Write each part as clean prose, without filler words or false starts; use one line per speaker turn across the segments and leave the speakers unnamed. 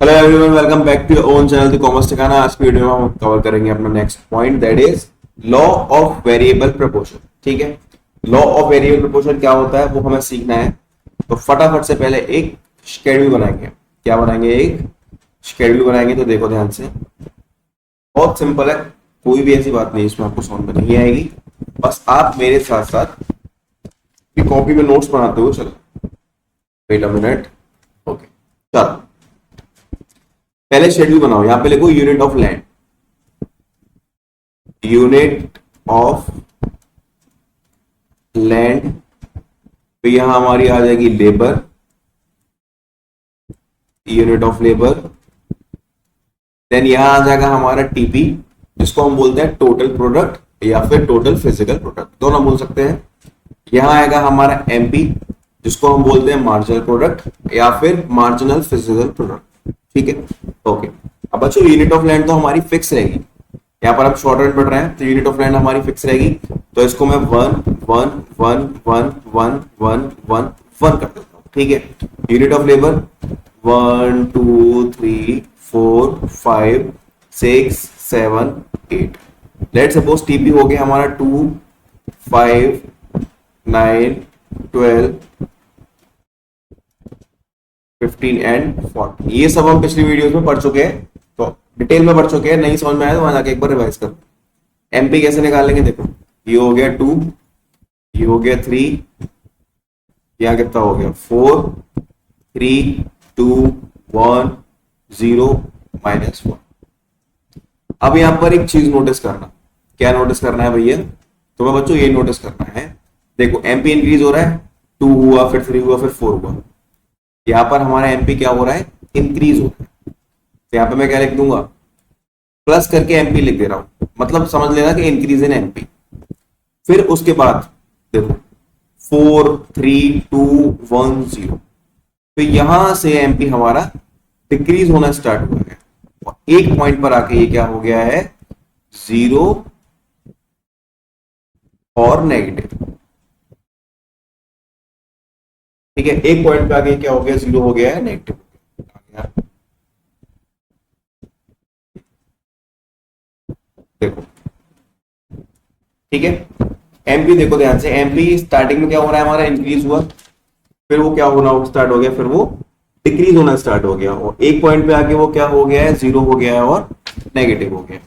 Hello everyone, welcome back to your own channel the commerce ठिकाना। आज की video में हम कवर करेंगे अपना next point, that is law of variable proportion. ठीक है, लॉ ऑफ वेरिएबल प्रोपोर्शन क्या होता है वो हमें सीखना है। तो फटाफट से पहले एक शेड्यूल बनाएंगे। क्या बनाएंगे? एक शेड्यूल बनाएंगे। तो देखो ध्यान से, बहुत सिंपल है, कोई भी ऐसी बात नहीं इसमें आपको समझ में नहीं आएगी। बस आप मेरे साथ साथ कॉपी में नोट्स बनाते हो। चलो वेट अ मिनट। ओके, चलो पहले शेड्यूल बनाओ। यहां पे लिखो unit of land, unit of land. तो यहां हमारी आ जाएगी labour, unit of labour. Then यहां आ जाएगा हमारा टीपी, जिसको हम बोलते हैं टोटल प्रोडक्ट या फिर टोटल फिजिकल प्रोडक्ट, दोनों बोल सकते हैं। यहां आएगा हमारा एमपी, जिसको हम बोलते हैं मार्जिनल प्रोडक्ट या फिर मार्जिनल फिजिकल प्रोडक्ट। ठीक है, ओके। अब बच्चों यूनिट ऑफ लैंड तो हमारी फिक्स रहेगी। यहाँ पर हम शॉर्ट रन पढ़ रहे हैं तो यूनिट ऑफ लैंड हमारी फिक्स रहेगी। तो इसको मैं 1 कर देता हूँ। ठीक है, unit of labour 1 2 3 4 5 6 7 8। Let suppose TP हो गया हमारा 2 5 9 12 15 एंड 40। ये सब हम पिछली वीडियोस में पढ़ चुके हैं, तो डिटेल में पढ़ चुके हैं। नहीं समझ में आया तो वहां जाके एक बार रिवाइज कर। एमपी कैसे निकालेंगे? देखो, ये हो गया 2, ये हो गया 3, यहाँ कितना हो गया 4 3 2 1 0 -1। अब यहां पर एक चीज नोटिस करना। क्या नोटिस करना है भैया? तुम्हें बच्चों ये नोटिस करना है, देखो एमपी इंक्रीज हो रहा है, 2 हुआ, फिर 3 हुआ, फिर 4 हुआ। यहां पर हमारा एमपी क्या हो रहा है? इंक्रीज हो रहा है। तो यहां पे मैं क्या लिख दूंगा? प्लस करके एमपी लिख दे रहा हूं, मतलब समझ लेना कि इंक्रीज इन एमपी। फिर उसके बाद देखो 4 3 2 1 0। तो यहां से एमपी हमारा डिक्रीज होना स्टार्ट हो गया और एक पॉइंट पर आके ये क्या हो गया है? 0 और नेगेटिव। ठीक है, एक पॉइंट पे आगे क्या हो गया? 0 हो गया है, नेगेटिव। देखो, ठीक है, एमपी देखो ध्यान से, एमपी स्टार्टिंग में क्या हो रहा है? हमारा इंक्रीज हुआ, फिर वो क्या होना स्टार्ट हो गया, फिर वो डिक्रीज होना स्टार्ट हो गया और एक पॉइंट पे आके वो क्या हो गया है? 0 हो गया है और नेगेटिव हो गया।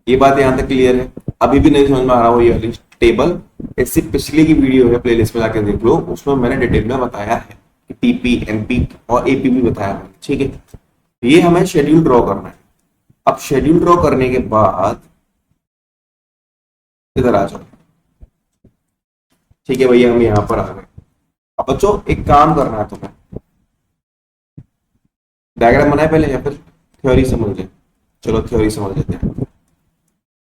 ये बात यहां तक क्लियर है? अभी भी नहीं समझ में आ रहा हो ये वाली टेबल? इससे पिछले की वीडियो है, प्लेलिस्ट में जाकर देख लो, उसमें मैंने डिटेल में बताया है कि टीपी एमपी और एपी भी बताया है। ठीक है, ये हमें शेड्यूल ड्रॉ करना है। अब शेड्यूल ड्रॉ करने के बाद इधर आ जाओ। ठीक है भैया, हम यहां पर आ गए। अब बच्चों एक काम करना है तुम्हें, डायग्राम बनाए पहले या फिर थ्योरी समझ ले? चलो थ्योरी समझ लेते हैं।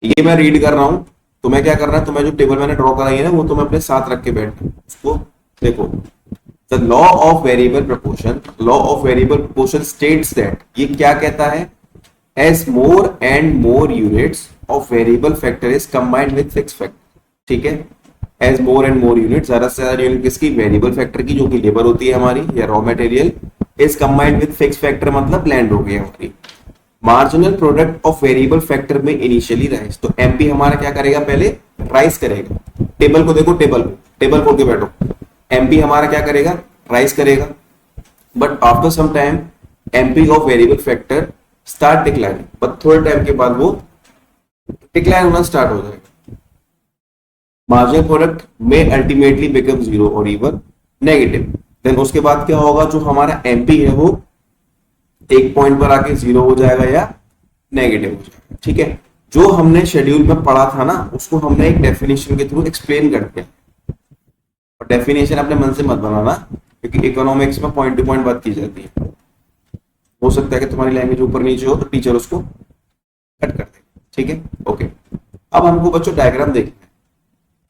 ये मैं रीड कर रहा हूं, तुम्हें क्या करना है? तुम्हें जो टेबल मैंने ड्रॉ कराई है ना, वो तुम्हें अपने साथ रख के बैठना है। उसको देखो, the law of variable proportion, law of variable proportion states that, ये क्या कहता है? As more and more units of variable factor is combined with fix factor. ठीक है, as more and more unit, ज्यादा से ज्यादा यूनिट किसकी? वेरिएबल फैक्टर की, जो कि लेबर होती है हमारी या raw material. Is combined with fix factor मतलब लैंड हो गई हमारी। Marginal product of variable factor में इनिशियली राइज, तो एमपी हमारा क्या करेगा? पहले राइज करेगा। टेबल को देखो, टेबल खोल के बैठो। एमपी हमारा क्या करेगा? राइज करेगा। But after some time MP of variable factor start declining, but थोड़े टाइम के बाद वो डिक्लाइन होना स्टार्ट हो जाएगा। मार्जिनल प्रोडक्ट में अल्टीमेटली बिकम 0 और इवन नेगेटिव। देन उसके बाद क्या होगा? जो हमारा एमपी है वो एक पॉइंट पर आके 0 हो जाएगा या नेगेटिव हो जाएगा। ठीक है, जो हमने शेड्यूल में पढ़ा था ना, उसको हमने एक डेफिनेशन के थ्रू एक्सप्लेन कर दिया। और डेफिनेशन अपने मन से मत बनाना, क्योंकि इकोनॉमिक्स में पॉइंट टू पॉइंट बात की जाती है। हो सकता है कि तुम्हारी लैंग्वेज ऊपर नीचे हो तो टीचर उसको कट कर दे। ठीक है, ओके। अब हमको बच्चों डायग्राम देखना है।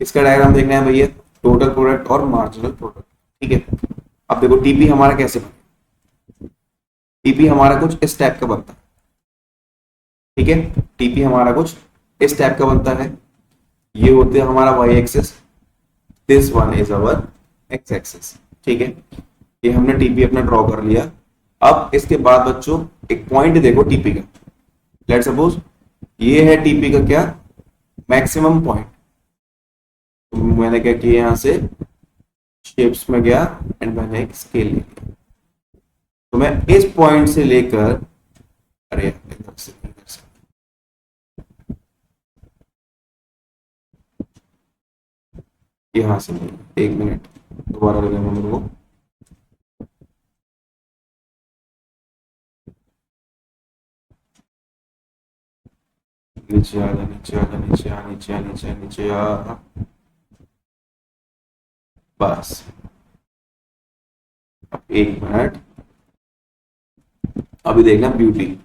इसका डायग्राम देखना है भैया, टोटल प्रोडक्ट और मार्जिनल प्रोडक्ट। ठीक है, अब देखो टीपी हमारा कैसे बनता है? टीपी हमारा कुछ इस टाइप का बनता है। ठीक है, टीपी हमारा कुछ इस टाइप का बनता है। ये होते हैं हमारा Y axis, this one is our X axis. ठीक है, ये हमने टीपी अपना ड्रॉ कर लिया। अब इसके बाद बच्चों एक पॉइंट देखो टीपी का। लेट्स सपोज ये है टीपी का क्या मैक्सिमम पॉइंट। तो मैंने क्या किया यहां से शेप्स में गया एंड मैंने एक स्केल ले लिया। तो मैं इस पॉइंट से लेकर अरे इधर से यहां से नहीं, एक मिनट दोबारा लगेगा मेरे को। नीचे आ जा, नीचे आ जा, नीचे आ, नीचे आ, नीचे आ, नीचे आ, बस। अब एक मिनट, अभी देखना ब्यूटी।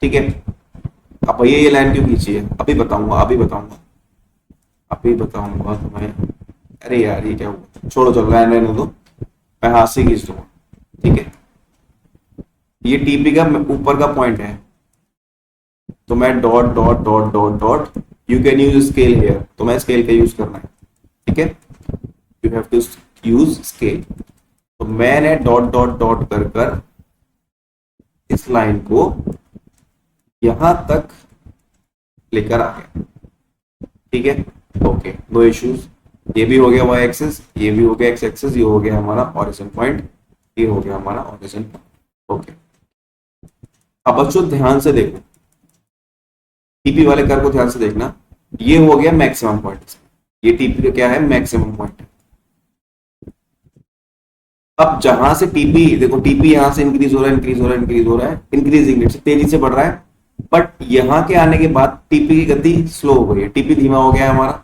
ठीक है, अब भैया ये लाइन क्यों खींची है अभी बताऊंगा, अभी बताऊंगा, अभी बताऊंगा तुम्हें। अरे यार ये क्या हुआ, छोड़ो चलो लाइन रहने दो, मैं हाथ से खींच दूंगा। ठीक है, ये टीपी का ऊपर का पॉइंट है, तो मैं dot dot dot dot dot, you can use scale here, तो मैं स्केल का यूज करना है। ठीक है, you have to use scale. तो मैंने डॉट डॉट डॉट कर कर इस लाइन को यहां तक लेकर आ गया। ठीक है, ओके, नो इश्यूज। ये भी हो गया वाई एक्सिस, ये भी हो गया एक्स एक्सिस, ये हो गया हमारा ऑरिजिन पॉइंट, ये हो गया हमारा ऑरिजिन पॉइंट। ओके, अब बच्चों ध्यान से देखो, टीपी वाले कर्व को ध्यान से देखना। ये हो गया मैक्सिमम पॉइंट, ये टीपी का क्या है मैक्सिमम पॉइंट। अब जहां से टीपी देखो, टीपी यहां से इंक्रीज हो रहा है, इंक्रीज हो रहा है, इंक्रीज हो रहा है, इंक्रीजिंग रेट से तेजी से बढ़ रहा है। बट यहां के आने के बाद टीपी की गति स्लो हो गई है, टीपी धीमा हो गया है हमारा।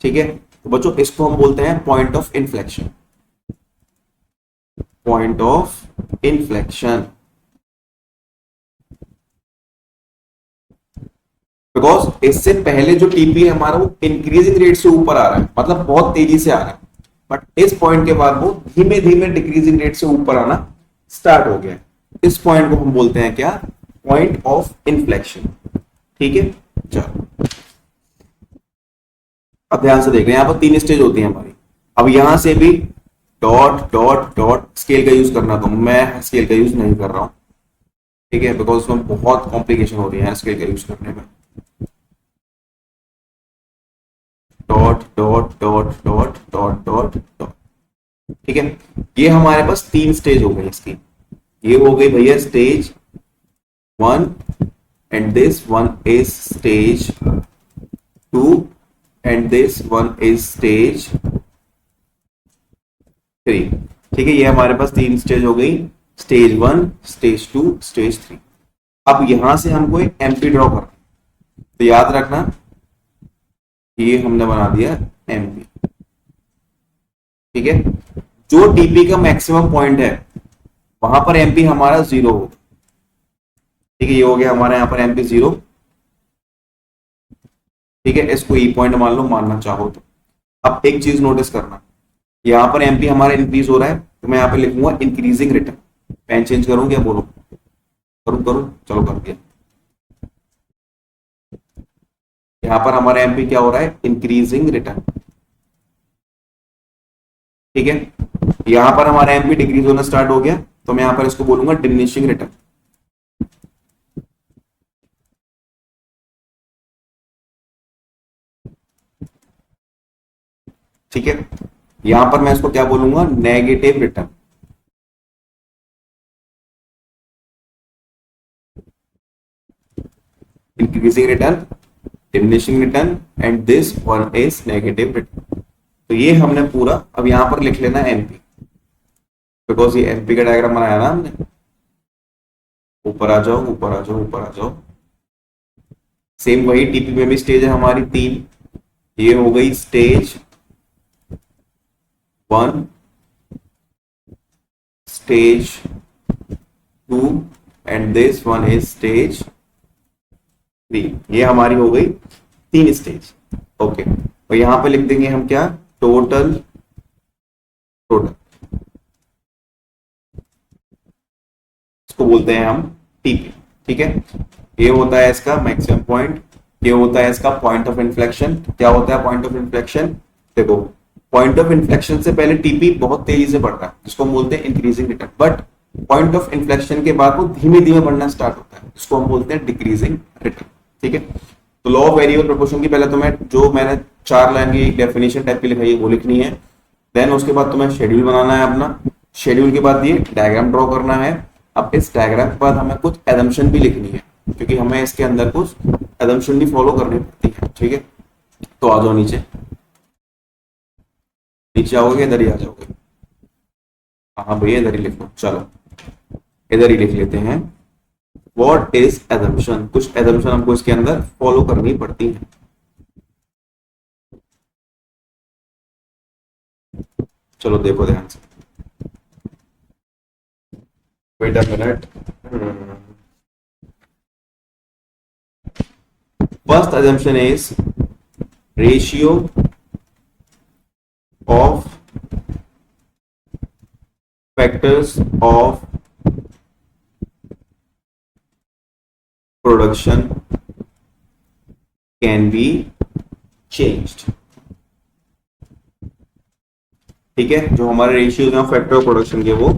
ठीक है, तो बच्चों इसको हम बोलते हैं point of inflection, point of inflection. Because इससे पहले जो टीपी है हमारा वो इंक्रीजिंग रेट से ऊपर आ रहा है, मतलब बहुत तेजी से आ रहा है। बट इस पॉइंट के बाद वो धीमे धीमे डिक्रीजिंग रेट से ऊपर आना स्टार्ट हो गया। इस पॉइंट को हम बोलते हैं क्या, पॉइंट ऑफ इन्फ्लेक्शन। ठीक है, चलो अब ध्यान से देख रहे हैं, यहां पर 3 स्टेज होती है हमारी। अब यहां से भी डॉट डॉट डॉट स्केल का यूज करना, तो मैं स्केल का यूज नहीं कर रहा हूं। ठीक है, बिकॉज उसमें बहुत कॉम्प्लिकेशन हो रही है स्केल का यूज करने में। Dot dot dot dot dot dot dot. ठीक है, ये हमारे पास 3 स्टेज हो गई इसकी। ये हो गई भैया stage 1 and this one is stage 2 and this one is stage 3। ठीक है, ये हमारे पास 3 स्टेज हो गई, स्टेज 1, स्टेज 2, स्टेज 3। अब यहां से हमको एक एमपी ड्रॉ करना, तो याद रखना ये हमने बना दिया एमपी। ठीक है, जो टीपी का मैक्सिमम पॉइंट है वहां पर एमपी हमारा 0 होगा। ठीक है, ये हो गया हमारा यहाँ पर एमपी 0। ठीक है, इसको ई पॉइंट मान लो, मानना चाहो तो। अब एक चीज नोटिस करना, यहाँ पर एमपी हमारा इंक्रीज हो रहा है, तो मैं यहाँ पे लिखूंगा इंक्रीजिंग रिटर्न। पेन चेंज करूं क्या, बोलो करूं करूं, चलो कर दिया। यहाँ पर हमारा एमपी क्या हो रहा है, इंक्रीजिंग रिटर्न। ठीक है, यहां पर हमारा एमपी डिक्रीज होना स्टार्ट हो गया, तो मैं यहां पर इसको बोलूंगा डिमिनिशिंग रिटर्न। ठीक है, यहां पर मैं इसको क्या बोलूंगा, negative return. Increasing return, diminishing return and this one is negative return. तो ये हमने पूरा अब यहां पर लिख लेना एमपी, बिकॉज ये एमपी का डायग्राम बनाया ना हमने। ऊपर आ जाओ, ऊपर आ जाओ, ऊपर आ जाओ। सेम वही टीपी में भी स्टेज है हमारी 3। ये हो गई stage 1, stage 2 and this one is stage 3। ये हमारी हो गई 3 स्टेज। ओके, और यहां पे लिख देंगे हम क्या, टोटल, टोटल इसको बोलते हैं हम टीपी। ठीक है, ये होता है इसका मैक्सिमम पॉइंट, ये होता है इसका पॉइंट ऑफ इन्फ्लेक्शन। क्या होता है पॉइंट ऑफ इन्फ्लेक्शन? देखो, पॉइंट ऑफ इन्फ्लेक्शन से पहले टीपी बहुत तेजी से बढ़ रहा है, जिसको हम बोलते हैं increasing return, but point of inflection के बाद वो धीमे धीमे बढ़ना स्टार्ट होता है, जिसको हम बोलते हैं डिक्रीजिंग रिटर्न। ठीक है, तो लॉ ऑफ वेरिएबल प्रोपोर्शन की पहले तुम्हें जो मैंने 4 लाइन की डेफिनेशन टाइप की लिखाई है वो लिखनी है। देन उसके बाद तुम्हें शेड्यूल बनाना है अपना। शेड्यूल के बाद ये डायग्राम ड्रॉ करना है। अब इस डायग्राम के बाद हमें कुछ एजम्पशन भी लिखनी है, क्योंकि हमें इसके अंदर कुछ एजम्पशन भी फॉलो करनी पड़ती है। ठीक है, तो आ जाओ नीचे। नीचे आओगे, इधर ही आ जाओगे। हाँ भैया, इधर ही लिखो, चलो इधर ही लिख लेते हैं। What is assumption? कुछ एजम्पशन हमको इसके अंदर फॉलो करनी पड़ती है। चलो देखो ध्यान से, wait a minute. First assumption is ratio of factors of production can be changed। ठीक है, जो हमारे रेशियोज हैं फैक्टर ऑफ प्रोडक्शन के वो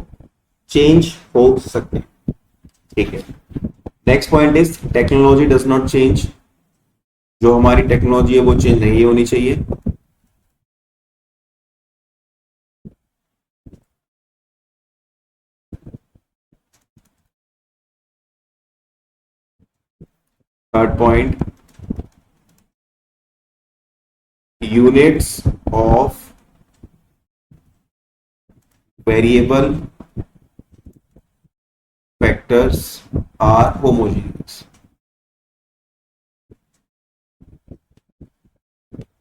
चेंज हो सकते हैं। ठीक है, next point is technology does not change. जो हमारी टेक्नोलॉजी है वो चेंज नहीं होनी चाहिए। Third point, units of variable factors are homogeneous.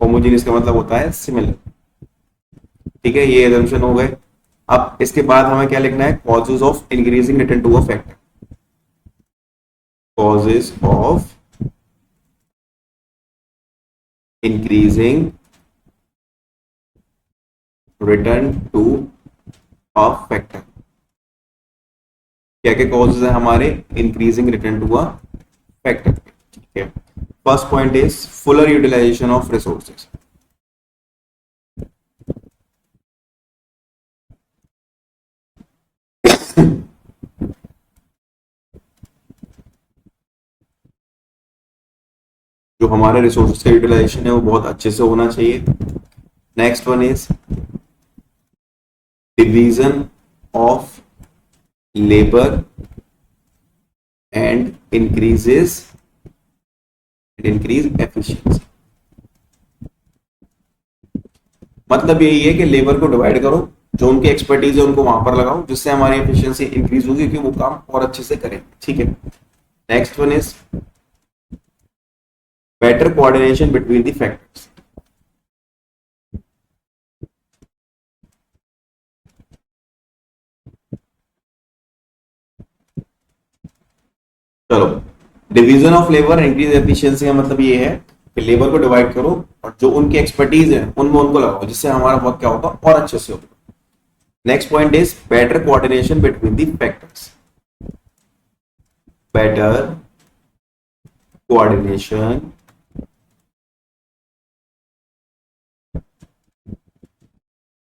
Homogeneous का मतलब होता है सिमिलर। ठीक है, ये एजम्पशन हो गए। अब इसके बाद हमें क्या लिखना है? Causes of increasing return to a factor. Causes of increasing return to a factor. क्या क्या कॉजेज है हमारे increasing return to a factor? ठीक है, first point is fuller utilisation of resources. जो हमारे रिसोर्सेज का यूटिलाइजेशन है वो बहुत अच्छे से होना चाहिए। Next one is division of labour and increase efficiency. मतलब यही है कि लेबर को डिवाइड करो, जो उनकी एक्सपर्टीज है उनको वहां पर लगाओ, जिससे हमारी एफिशिएंसी इंक्रीज होगी, क्योंकि वो काम और अच्छे से करें। ठीक है, next one is better coordination between the factors. चलो, division of labour increase efficiency का मतलब ये है कि लेबर को डिवाइड करो और जो उनकी एक्सपर्टीज है उनमें उनको लगाओ, जिससे हमारा वर्क क्या होगा और अच्छे से होगा। Next point is better coordination between the factors. Better coordination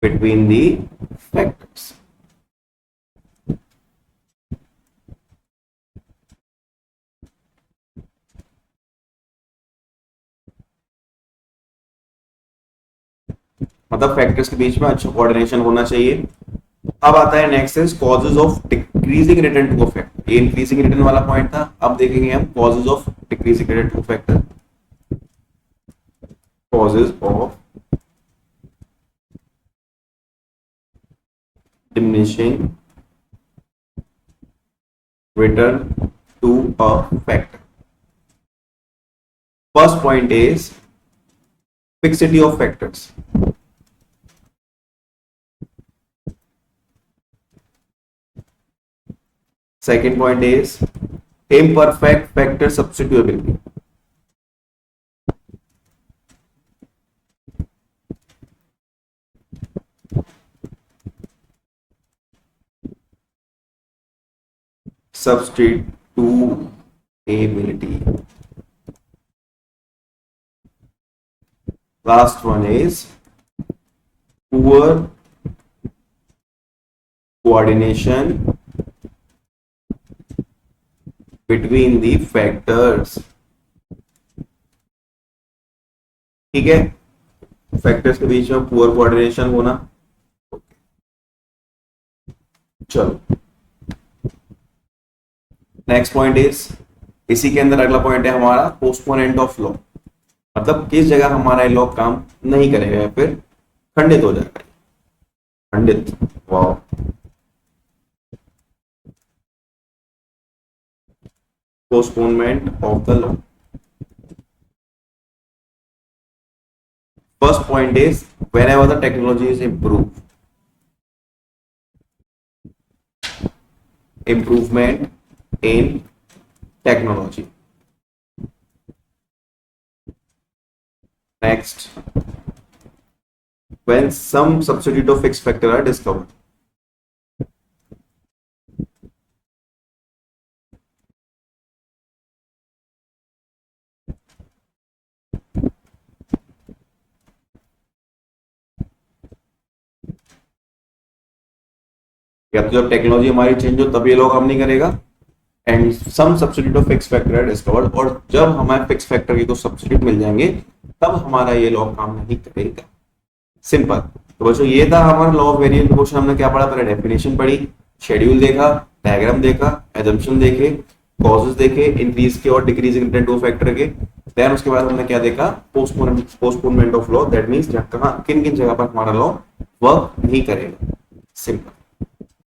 between the factors. मतलब फैक्टर्स के बीच में अच्छा कोऑर्डिनेशन होना चाहिए। अब आता है next is causes of decreasing return to a factor. ये इंक्रीजिंग रिटर्न वाला पॉइंट था, अब देखेंगे हम causes of decreasing return to factor. Causes of diminishing return to a factor. First point is fixity of factors. Second point is imperfect factor substitutability. Substitutability. Last one is poor coordination between the factors. ठीक है, factors के बीच में poor coordination होना। चलो next point is, इसी के अंदर अगला पॉइंट है हमारा पोस्टपोनेंट ऑफ लॉ, मतलब किस जगह हमारा लॉ काम नहीं करेगा या फिर खंडित हो जाएगा। खंडित, वाह, postponement of the law. First point is whenever the technology is improvement in technology. Next, when some substitute of fixed factor are discovered. या तो जब टेक्नोलॉजी हमारी चेंज हो तब ये लॉ काम नहीं करेगा, and some substitute of fix factor है डिस्कवर्ड, और जब हमारे फिक्स फैक्टर के कुछ सब्स्टिट्यूट मिल जाएंगे तब हमारा ये लॉ काम नहीं करेगा। सिंपल। तो बच्चों ये था हमारा लॉ ऑफ वेरिएंट प्रोपोर्शन। हमने क्या पढ़ा, पहले डेफिनेशन पढ़ी, शेड्यूल देखा, डायग्राम देखा, एजम्पशन देखे, कॉजेस देखे इंक्रीज के और डिक्रीजिंग टू फैक्टर के। देन उसके बाद हमने क्या देखा, postponement of law, that means कहां किन किन जगह पर हमारा लॉ वर्क नहीं करेगा। सिंपल।